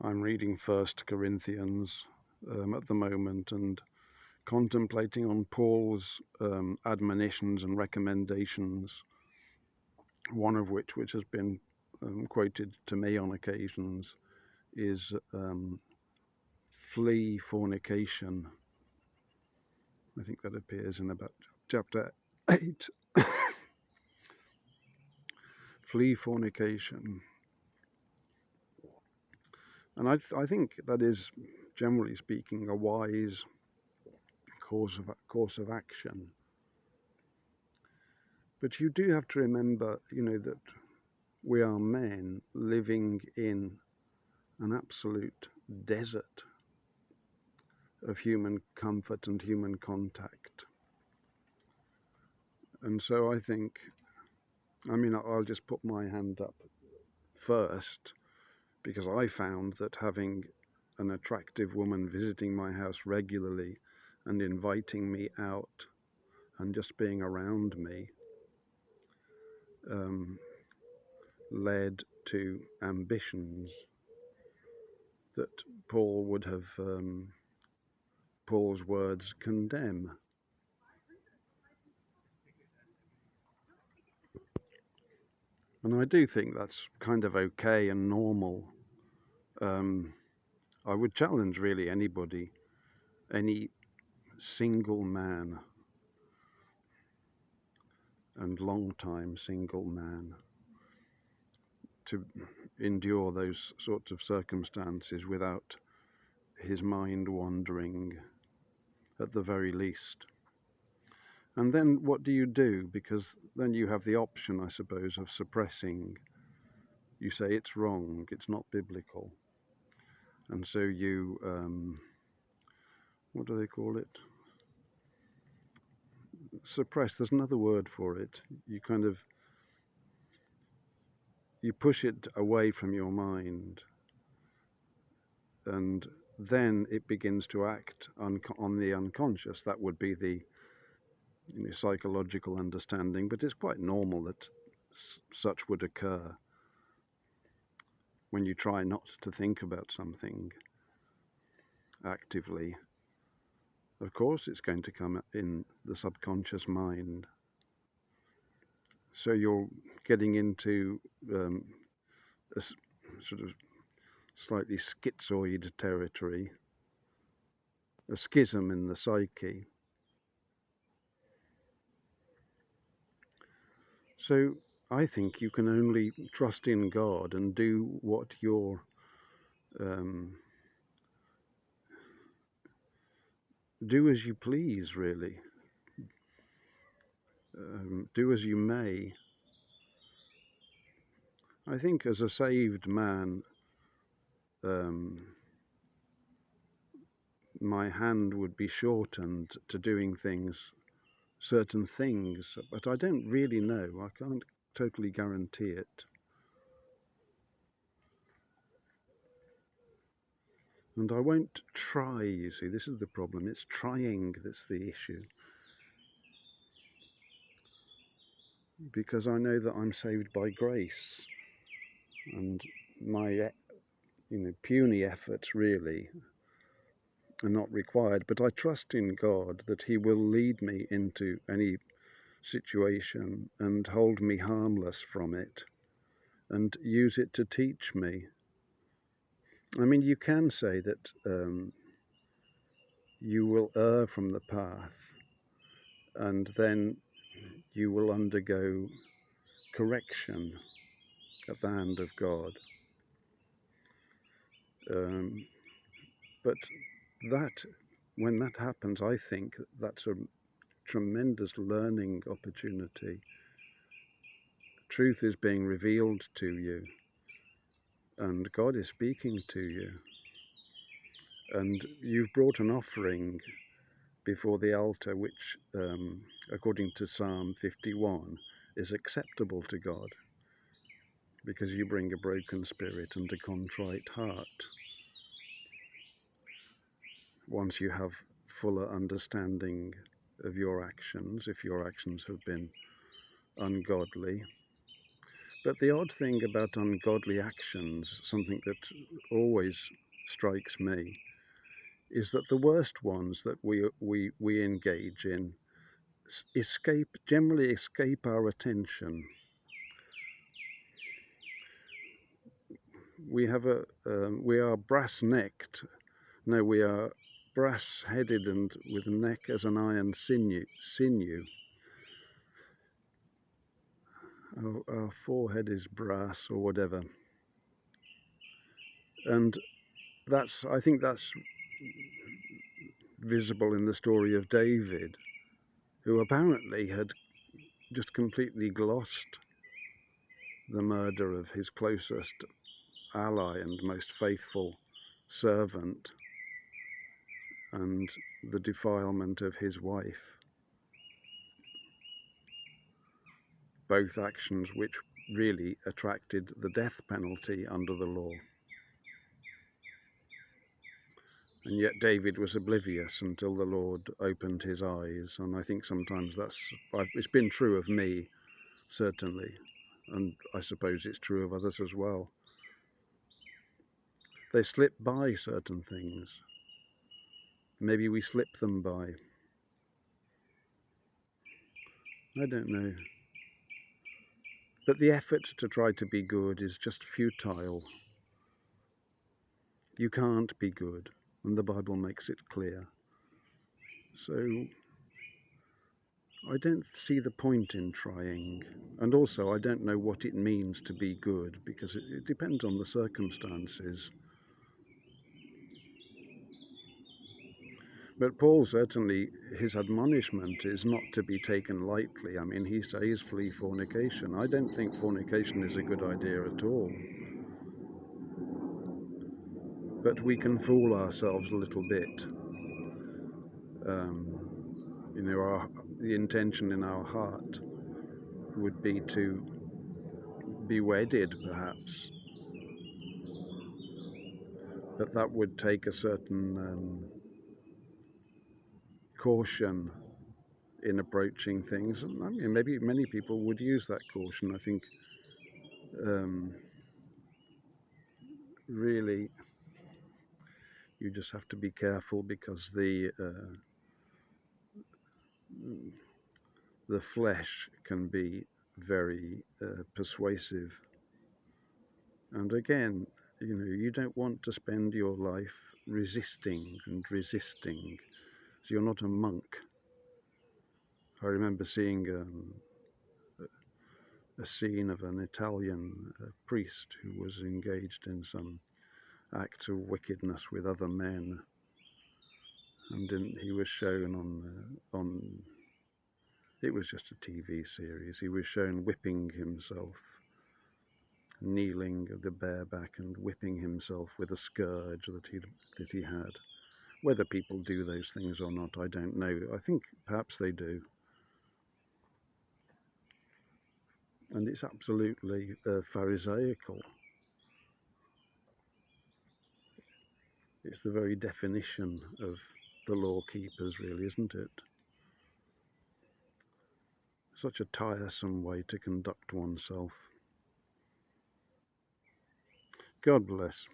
I'm reading First Corinthians at the moment and contemplating on Paul's admonitions and recommendations, one of which has been quoted to me on occasions, is flee fornication. I think that appears in about chapter 8. Flee fornication. And I think that is, generally speaking, a wise course of action. But you do have to remember, that we are men living in an absolute desert of human comfort and human contact. And so I'll just put my hand up first, because I found that having an attractive woman visiting my house regularly and inviting me out and just being around me led to ambitions that Paul's words condemn. And I do think that's kind of okay and normal. I would challenge really anybody, any single man and long-time single man, to endure those sorts of circumstances without his mind wandering at the very least. And then what do you do? Because then you have the option, I suppose, of suppressing. You say it's wrong, it's not biblical. And so you, what do they call it? Suppress, there's another word for it. You push it away from your mind, and then it begins to act on the unconscious. That would be the psychological understanding, but it's quite normal that such would occur when you try not to think about something actively. Of course, it's going to come in the subconscious mind. So you're getting into a sort of slightly schizoid territory, a schism in the psyche. So I think you can only trust in God and do what do as you please, really. Do as you may. I think as a saved man, my hand would be shortened to doing certain things, but I don't really know. I can't totally guarantee it. And I won't try, you see, this is the problem. It's trying that's the issue. Because I know that I'm saved by grace, and my puny efforts really are not required, but I trust in God that He will lead me into any situation and hold me harmless from it and use it to teach me. I mean, you can say that you will err from the path and then you will undergo correction at the hand of God. But when that happens, I think that's a tremendous learning opportunity. Truth is being revealed to you, and God is speaking to you. And you've brought an offering before the altar, which, according to Psalm 51, is acceptable to God, because you bring a broken spirit and a contrite heart. Once you have fuller understanding of your actions, if your actions have been ungodly. But the odd thing about ungodly actions, something that always strikes me, is that the worst ones that we engage in generally escape our attention. We are brass-necked. No, we are brass-headed and with neck as an iron sinew. Our forehead is brass or whatever, and I think that's visible in the story of David, who apparently had just completely glossed the murder of his closest ally and most faithful servant and the defilement of his wife. Both actions which really attracted the death penalty under the law. And yet David was oblivious until the Lord opened his eyes. And I think sometimes it's been true of me, certainly. And I suppose it's true of others as well. They slip by certain things. Maybe we slip them by. I don't know. But the effort to try to be good is just futile. You can't be good, and the Bible makes it clear. So I don't see the point in trying. And also I don't know what it means to be good, because it depends on the circumstances. But Paul certainly, his admonishment is not to be taken lightly. I mean, he says flee fornication. I don't think fornication is a good idea at all. But we can fool ourselves a little bit. The intention in our heart would be to be wedded, perhaps. But that would take a certain caution in approaching things. And I mean, maybe many people would use that caution. I think really you just have to be careful, because the flesh can be very persuasive. And again, you don't want to spend your life resisting and resisting. So you're not a monk. I remember seeing a scene of an Italian priest who was engaged in some acts of wickedness with other men, and he was shown on it was just a TV series. He was shown whipping himself, kneeling at the bare back and whipping himself with a scourge that he had. Whether people do those things or not, I don't know. I think perhaps they do. And it's absolutely Pharisaical. It's the very definition of the law keepers, really, isn't it? Such a tiresome way to conduct oneself. God bless.